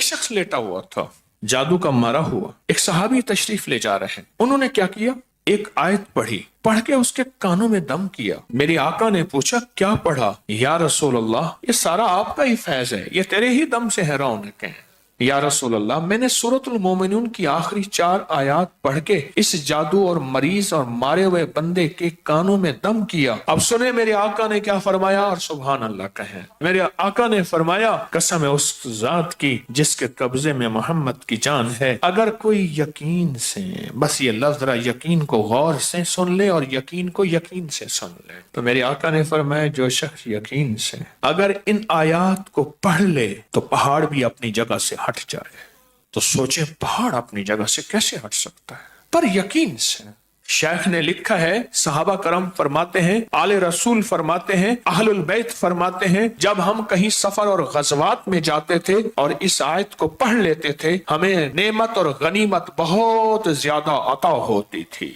شخص لیٹا ہوا تھا، جادو کا مارا ہوا، ایک صحابی تشریف لے جا رہے ہیں، انہوں نے کیا کیا، ایک آیت پڑھی، پڑھ کے اس کے کانوں میں دم کیا۔ میری آقا نے پوچھا کیا پڑھا؟ یا رسول اللہ یہ سارا آپ کا ہی فیض ہے، یہ تیرے ہی دم سے ہے رونقیں ہیں۔ یا رسول اللہ میں نے سورۃ المومنون کی آخری 4 آیات پڑھ کے اس جادو اور مریض اور مارے ہوئے بندے کے کانوں میں دم کیا۔ اب سنیں میرے آقا نے کیا فرمایا، اور سبحان اللہ کہیں۔ میرے آقا نے فرمایا قسم ہے اس ذات کی جس کے قبضے میں محمد کی جان ہے، اگر کوئی یقین سے، بس یہ لفظ ذرا یقین کو غور سے سن لے اور یقین کو یقین سے سن لے، تو میرے آقا نے فرمایا جو شخص یقین سے اگر ان آیات کو پڑھ لے تو پہاڑ بھی اپنی جگہ سے ہٹ جائے۔ تو سوچیں پہاڑ اپنی جگہ سے کیسے ہٹ سکتا ہے؟ پر یقین سے۔ شیخ نے لکھا ہے، صحابہ کرم فرماتے ہیں، آل رسول فرماتے ہیں، اہل البیت فرماتے ہیں، جب ہم کہیں سفر اور غزوات میں جاتے تھے اور اس آیت کو پڑھ لیتے تھے، ہمیں نعمت اور غنیمت بہت زیادہ عطا ہوتی تھی۔